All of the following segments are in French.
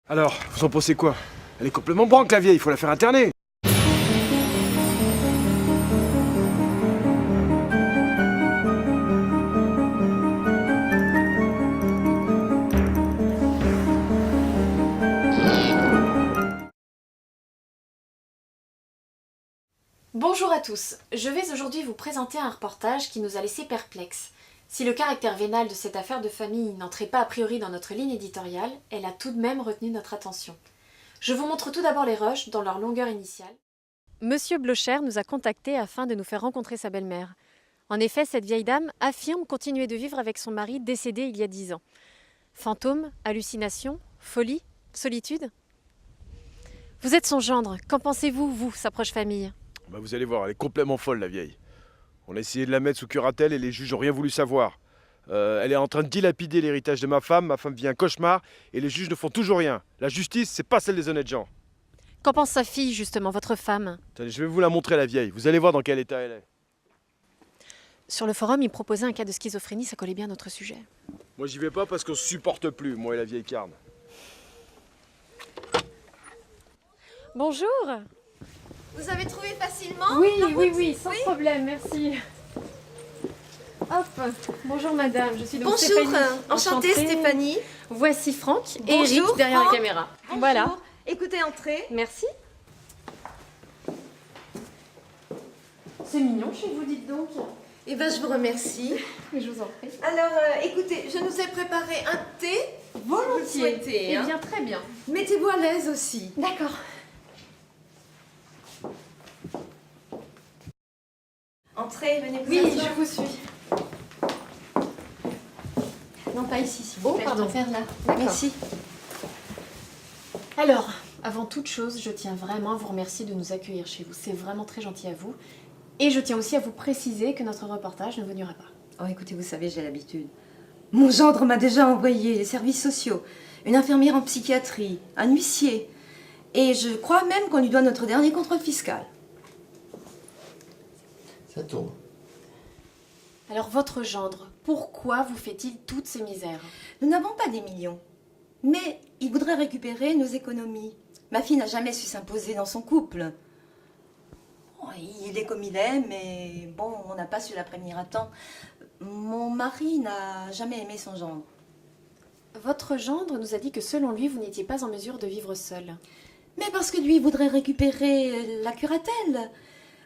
Alors, vous en pensez quoi? Elle est complètement branque la vieille, il faut la faire interner. Bonjour à tous, je vais aujourd'hui vous présenter un reportage qui nous a laissé perplexes. Si le caractère vénal de cette affaire de famille n'entrait pas a priori dans notre ligne éditoriale, elle a tout de même retenu notre attention. Je vous montre tout d'abord les rushs dans leur longueur initiale. Monsieur Blocher nous a contactés afin de nous faire rencontrer sa belle-mère. En effet, cette vieille dame affirme continuer de vivre avec son mari décédé il y a 10 ans. Fantômes, hallucinations, folie, solitude? Vous êtes son gendre, qu'en pensez-vous, vous, sa proche famille? Bah vous allez voir, elle est complètement folle la vieille. On a essayé de la mettre sous curatelle et les juges n'ont rien voulu savoir. Elle est en train de dilapider l'héritage de ma femme vit un cauchemar et les juges ne font toujours rien. La justice, c'est pas celle des honnêtes gens. Qu'en pense sa fille, justement, votre femme? Attendez, je vais vous la montrer la vieille, vous allez voir dans quel état elle est. Sur le forum, il proposait un cas de schizophrénie, ça collait bien à notre sujet. Moi j'y vais pas parce qu'on se supporte plus, moi et la vieille carne. Bonjour. Vous avez trouvé facilement? Oui, sans problème, merci. Hop, bonjour madame, je suis donc Bonjour, Stéphanie. enchantée Stéphanie. Voici Franck et Bonjour, Eric derrière Franck. la caméra. Bonjour. Voilà, Écoutez, entrez. merci. C'est mignon chez vous, dites donc. Eh ben, je vous remercie. Je vous en prie. Alors, écoutez, je nous ai préparé un thé. Volontiers. Si vous le souhaitez, Eh hein. bien, très bien. Mettez-vous à l'aise aussi. D'accord. Entrez, venez vous Oui, asseoir. je vous suis. Non, pas ici, s'il vous Oh, plaît. pardon. Je préfère là. D'accord. Merci. Alors, avant toute chose, je tiens vraiment à vous remercier de nous accueillir chez vous. C'est vraiment très gentil à vous. Et je tiens aussi à vous préciser que notre reportage ne vous nuira pas. Oh, écoutez, vous savez, j'ai l'habitude. Mon gendre m'a déjà envoyé les services sociaux, une infirmière en psychiatrie, un huissier. Et je crois même qu'on lui doit notre dernier contrôle fiscal. Ça tourne. Alors, votre gendre, pourquoi vous fait-il toutes ces misères? Nous n'avons pas des millions, mais il voudrait récupérer nos économies. Ma fille n'a jamais su s'imposer dans son couple. Bon, il est comme il est, mais bon, on n'a pas su la prévenir à temps. Mon mari n'a jamais aimé son gendre. Votre gendre nous a dit que selon lui, vous n'étiez pas en mesure de vivre seul. Mais parce que lui voudrait récupérer la curatelle.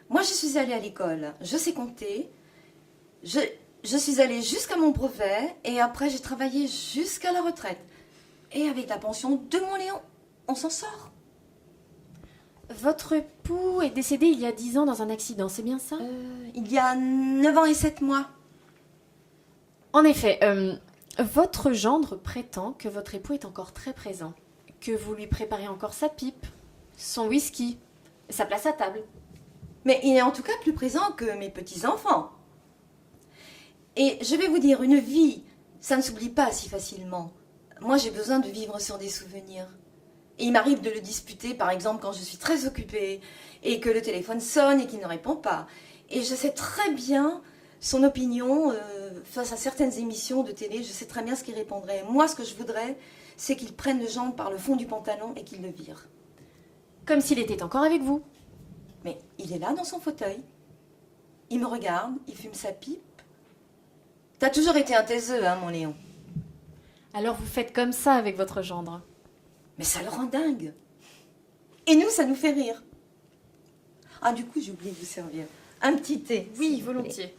Moi, je suis allée à l'école, je sais compter. Je suis allée jusqu'à mon brevet et après j'ai travaillé jusqu'à la retraite. Et avec la pension de mon Léon, on s'en sort. Votre époux est décédé il y a 10 ans dans un accident, c'est bien ça? Il y a 9 ans et 7 mois. En effet, votre gendre prétend que votre époux est encore très présent, que vous lui préparez encore sa pipe, son whisky, sa place à table. Mais il est en tout cas plus présent que mes petits-enfants. Et je vais vous dire, une vie, ça ne s'oublie pas si facilement. Moi, j'ai besoin de vivre sur des souvenirs. Et il m'arrive de le disputer, par exemple, quand je suis très occupée et que le téléphone sonne et qu'il ne répond pas. Et je sais très bien son opinion face à certaines émissions de télé. Je sais très bien ce qu'il répondrait. Moi, ce que je voudrais, c'est qu'il prenne le gendre par le fond du pantalon et qu'il le vire. Comme s'il était encore avec vous. Mais il est là dans son fauteuil. Il me regarde, il fume sa pipe. T'as toujours été un taiseux, hein, mon Léon. Alors vous faites comme ça avec votre gendre. Mais ça le rend dingue. Et nous, ça nous fait rire. Ah, du coup, j'ai oublié de vous servir. Un petit thé. Oui, s'il vous plaît. volontiers.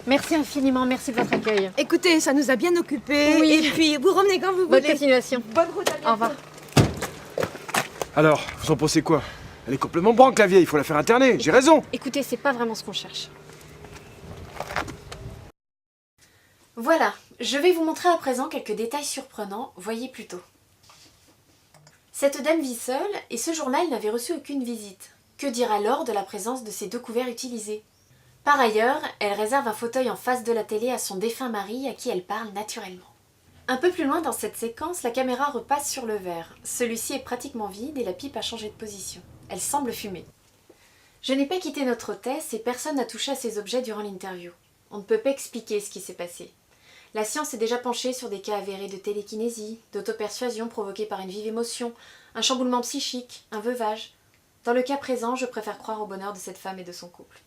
Merci infiniment, merci de votre accueil. Écoutez, ça nous a bien occupés. Oui. Et puis, vous revenez quand vous Bonne voulez. continuation. Bonne route à bientôt. Au revoir. Alors, vous en pensez quoi? Elle est complètement branque la vieille, il faut la faire interner, j'ai raison. Écoutez, c'est pas vraiment ce qu'on cherche. Voilà, je vais vous montrer à présent quelques détails surprenants, voyez plutôt. Cette dame vit seule et ce jour-là, elle n'avait reçu aucune visite. Que dire alors de la présence de ces 2 couverts utilisés? Par ailleurs, elle réserve un fauteuil en face de la télé à son défunt mari à qui elle parle naturellement. Un peu plus loin dans cette séquence, la caméra repasse sur le verre. Celui-ci est pratiquement vide et la pipe a changé de position. Elle semble fumer. Je n'ai pas quitté notre hôtesse et personne n'a touché à ces objets durant l'interview. On ne peut pas expliquer ce qui s'est passé. La science s'est déjà penchée sur des cas avérés de télékinésie, d'autopersuasion provoquée par une vive émotion, un chamboulement psychique, un veuvage. Dans le cas présent, je préfère croire au bonheur de cette femme et de son couple.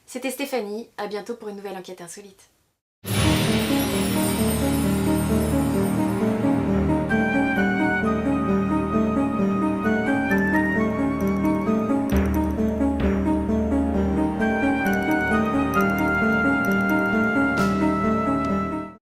C'était Stéphanie, à bientôt pour une nouvelle enquête insolite.